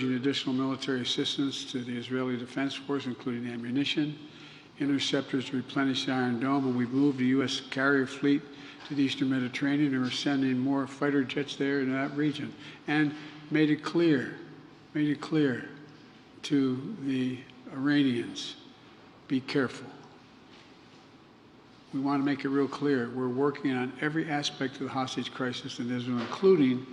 additional military assistance to the Israeli Defense Force, including ammunition, interceptors to replenish the Iron Dome, and we've moved the U.S. carrier fleet to the Eastern Mediterranean, and we're sending more fighter jets there in that region, and made it clear to the Iranians, be careful. We want to make it real clear. We're working on every aspect of the hostage crisis in Israel, including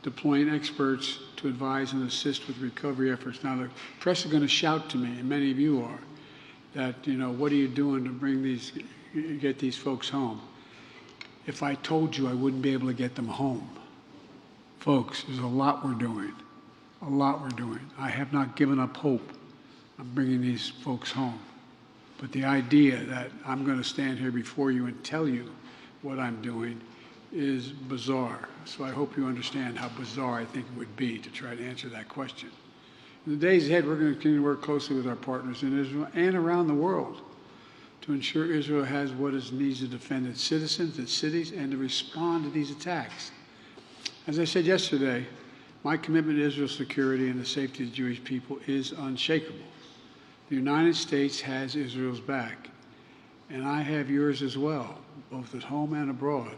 deploying experts to advise and assist with recovery efforts. Now, the press is going to shout to me, and many of you are, that, what are you doing to get these folks home? If I told you, I wouldn't be able to get them home. Folks, there's a lot we're doing. A lot we're doing. I have not given up hope on bringing these folks home. But the idea that I'm going to stand here before you and tell you what I'm doing is bizarre. So I hope you understand how bizarre I think it would be to try to answer that question. In the days ahead, we're going to continue to work closely with our partners in Israel and around the world to ensure Israel has what it needs to defend its citizens, its cities, and to respond to these attacks. As I said yesterday, my commitment to Israel's security and the safety of the Jewish people is unshakable. The United States has Israel's back, and I have yours as well, both at home and abroad.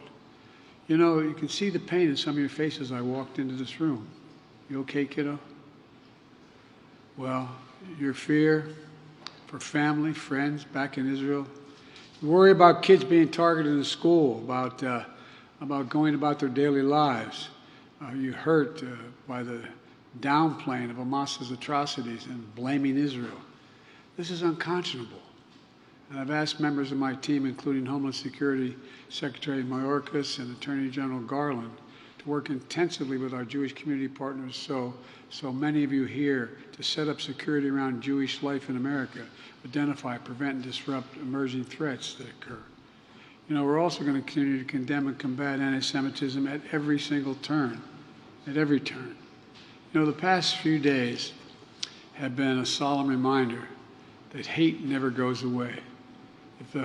You can see the pain in some of your faces as I walked into this room. You okay, kiddo? Well, your fear for family, friends back in Israel. You worry about kids being targeted in school, about going about their daily lives. You're hurt by the downplaying of Hamas's atrocities and blaming Israel. This is unconscionable. And I've asked members of my team, including Homeland Security Secretary Mayorkas and Attorney General Garland, to work intensively with our Jewish community partners so many of you here to set up security around Jewish life in America, identify, prevent, and disrupt emerging threats that occur. We're also going to continue to condemn and combat anti-Semitism at every single turn, at every turn. The past few days have been a solemn reminder that hate never goes away.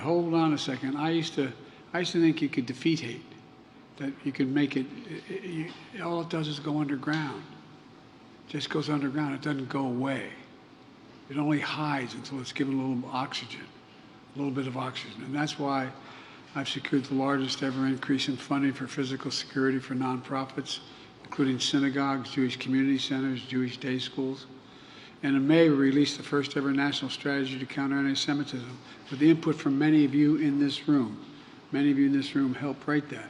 Hold on a second, I used to think you could defeat hate, that you could make it, all it does is go underground. It just goes underground, it doesn't go away. It only hides until it's given a little oxygen, a little bit of oxygen. And that's why I've secured the largest ever increase in funding for physical security for nonprofits, including synagogues, Jewish community centers, Jewish day schools. And in May, we released the first ever national strategy to counter anti-Semitism with the input from many of you in this room. Many of you in this room helped write that.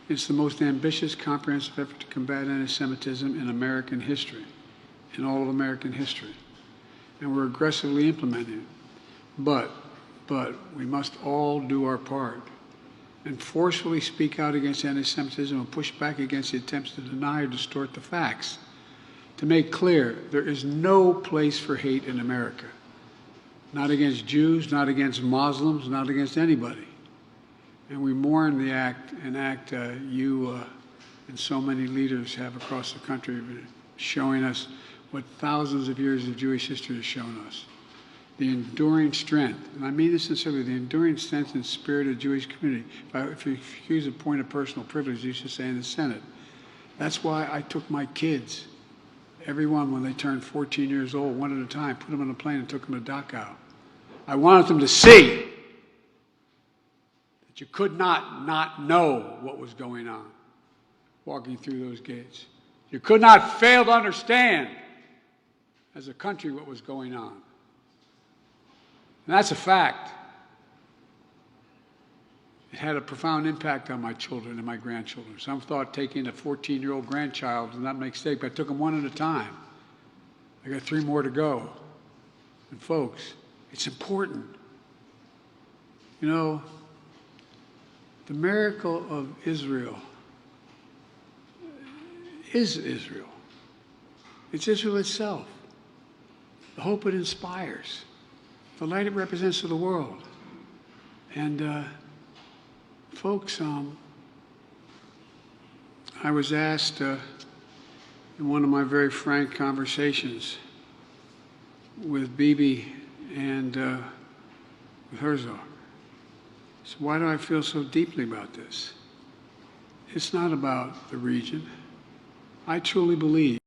It's the most ambitious, comprehensive effort to combat anti-Semitism in American history, in all of American history. And we're aggressively implementing it. But we must all do our part and forcefully speak out against anti-Semitism and push back against the attempts to deny or distort the facts. To make clear, there is no place for hate in America. Not against Jews, not against Muslims, not against anybody. And we mourn the act you and so many leaders have across the country, showing us what thousands of years of Jewish history has shown us. The enduring strength, and I mean this sincerely, the enduring strength and spirit of the Jewish community. If you excuse a point of personal privilege, you should say in the Senate. That's why I took my kids, everyone when they turned 14 years old, one at a time, put them on a plane and took them to Dachau. I wanted them to see that you could not know what was going on walking through those gates. You could not fail to understand as a country what was going on. And that's a fact. It had a profound impact on my children and my grandchildren. Some thought taking a 14-year-old grandchild was not a mistake, but I took them one at a time. I got 3 more to go. And folks, it's important. The miracle of Israel is Israel. It's Israel itself. The hope it inspires. The light it represents to the world. And folks, I was asked in one of my very frank conversations with Bibi and with Herzog, so why do I feel so deeply about this? It's not about the region. I truly believe